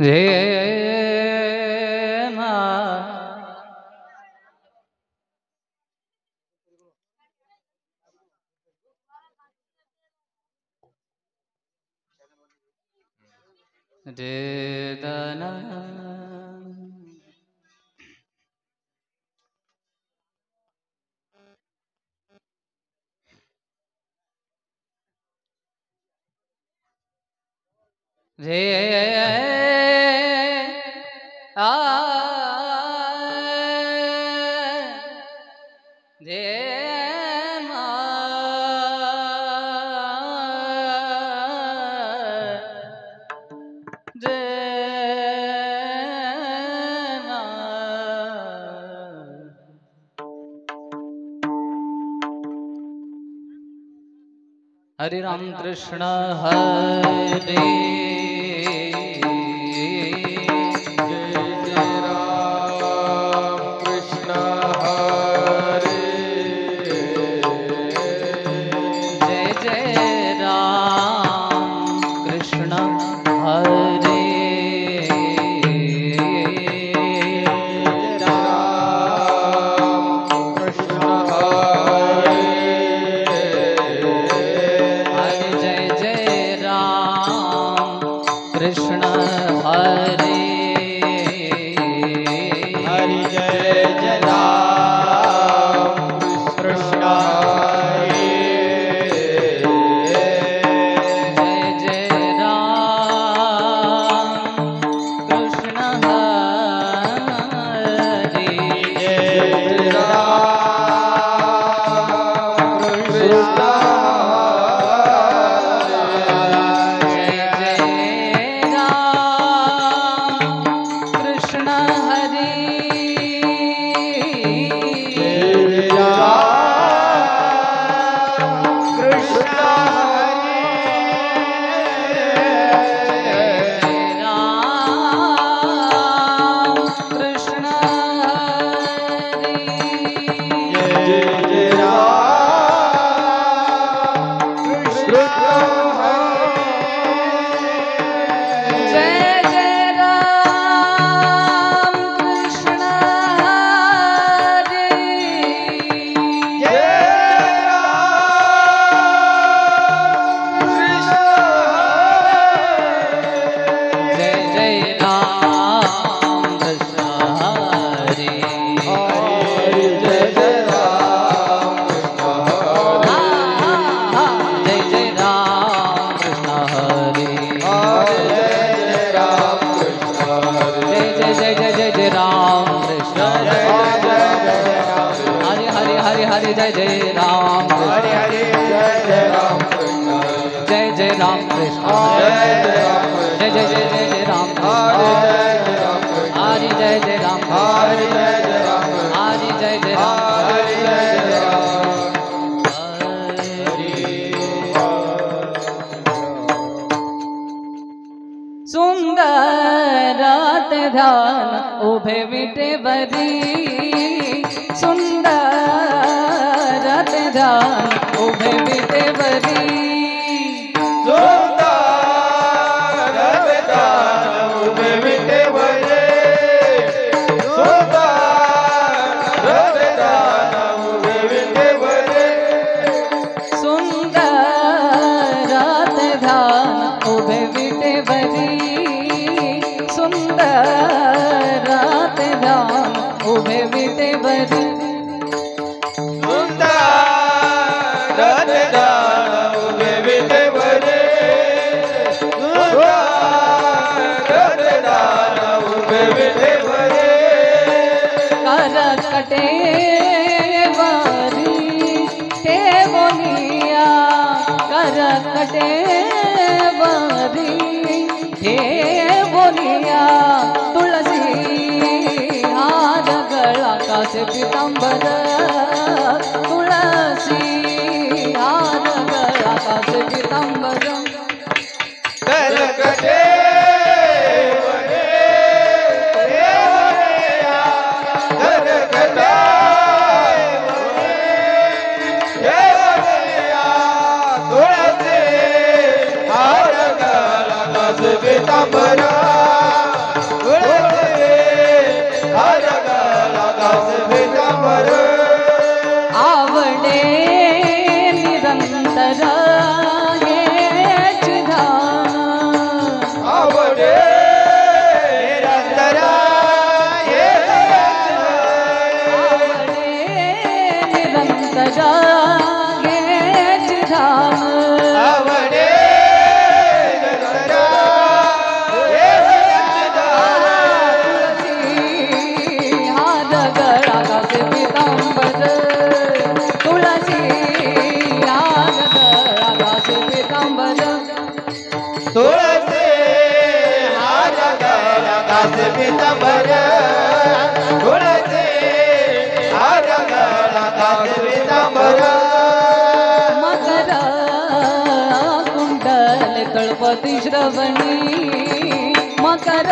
रे मा रे दना रे आ रे मा रे मा हरे राम कृष्ण हरे हरे जय जय राम हरे हरे जय जय राम जय जय राम कृष्ण जय जय जय जय जय राम हरे जय जय राम हरे जय जय राम हरे जय जय राम सुंदरात ध्यान उभे विटे बरी सुंदर ध्यान उभे विटे बरी सुंदर ध्यान उभे विटे बरी सुंदर ध्यान उभे विटे बरी सुंदर ध्यान उभे विटे बरी सुंदर ध्यान उभे विटे बरी कटे बारी ते बोलिया कर कटे बारी ते बोलिया तुलसी हार गला का से पीतांबर तुलसी हार गला का से पीतांबर कर कटे पीतांबरा तुळसे हार गळा कासे पितांबर तुळसे हार गळा कासे पितांबर मकर कुंडल तळपती श्रवणी मकर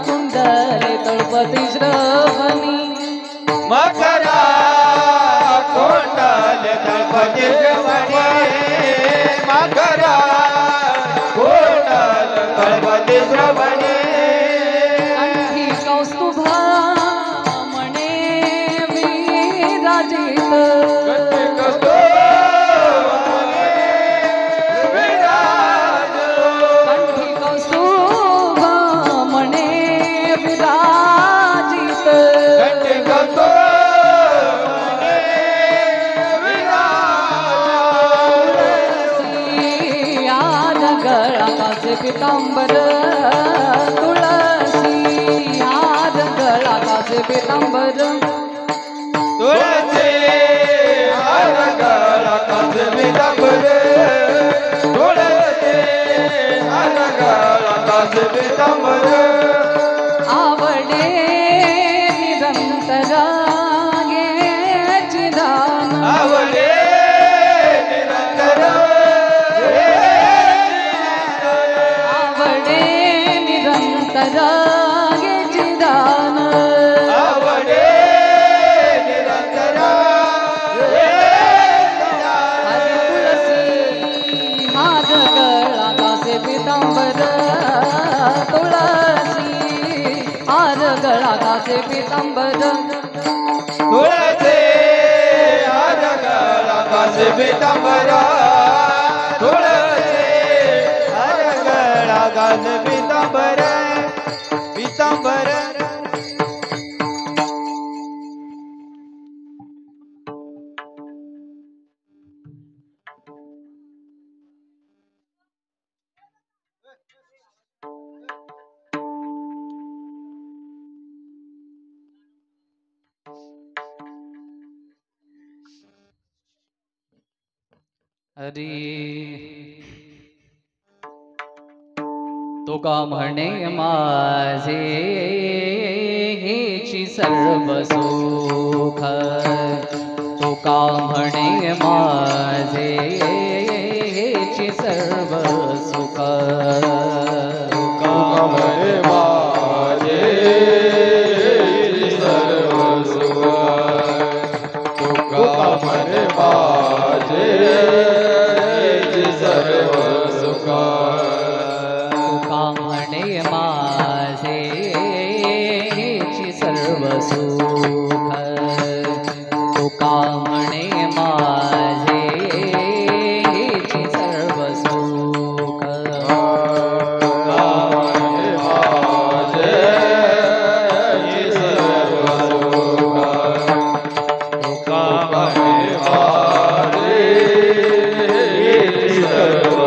कुंडल तळपती श्रवणी मकरा कोंडल तळपती श्रवणी मकरा कोंडल तळपती श्रवणी कंठी कौस्तुभा म्हणे विराजित कंठी कौस्तुभा म्हणे विराजित तुळसी हार गळा कासे पितांबर तुळसी हार गळा कासे पितांबर तुळसे हार गळा कासे पितांबर तुळसे हार गळा कासे पितांबर आवडे निरंतर घ्यायची दान आवडे निरंतर आवडे निरंतर घ्यायची दान आवडे निरंतर हरी तुळसी हार गळा कासे पितांबर तुळसी हार गळा कासे पितांबर तुळसे हार गळा कासे पितांबर तुळसे हार गळा कासे पितांबर पितांबर हरी तुका म्हणे माझे हेची सर्व सुख तुका म्हणे माझे हेची सर्व सुख तुका म्हणे माझे सर्व सुख तुका म्हणे माझे सर्व सुख तुका म्हणे माझे हेची सर्व सुख तुका म्हणे माझे हेची सर्व सुख तुका म्हणे माझे सर्व सुख तुका म्हणे माझे सर्व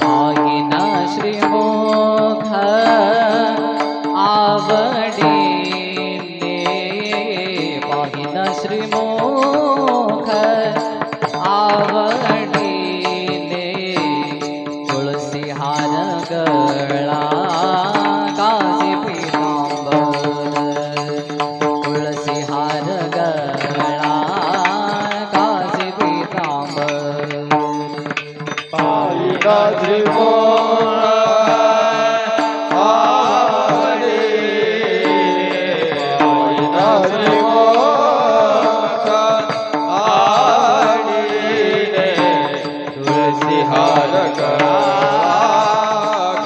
पाहिना श्रीमुख आवडीने पाहिना श्रीमुख आवडीने तुळसी हार गळा कासे पितांबर तुळसी हार गळा कासे पितांबर पाहिला त्रिकोण आवडे पाहिला त्रिकोण आवडीने तुळसी हार गळा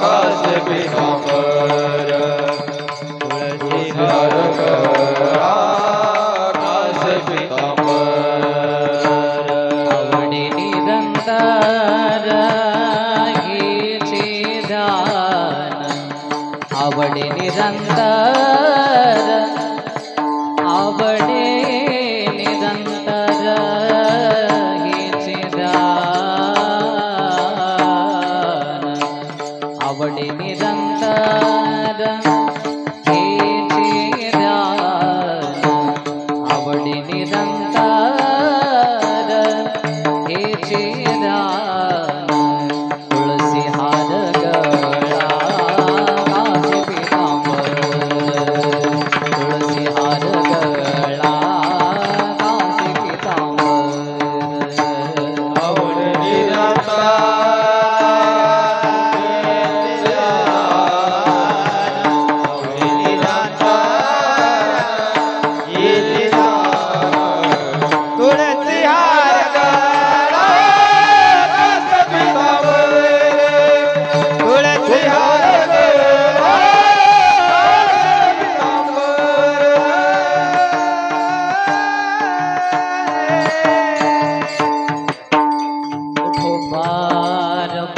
कासे पितांबर तुळसी हार गळा कासे पितांबर आवडे निरंतर हेचे दान आवडे निरंतर आवडे निरंतर हेचे दान आवडे निरंतर हेचे दान आवडे निरंतर हेचे दान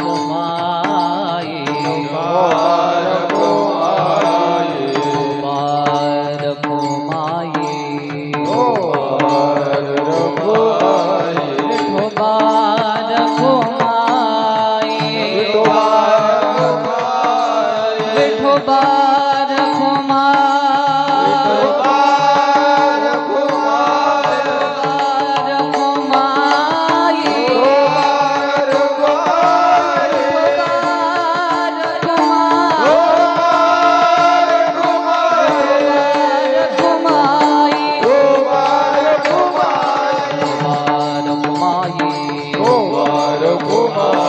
घुमाई Kumar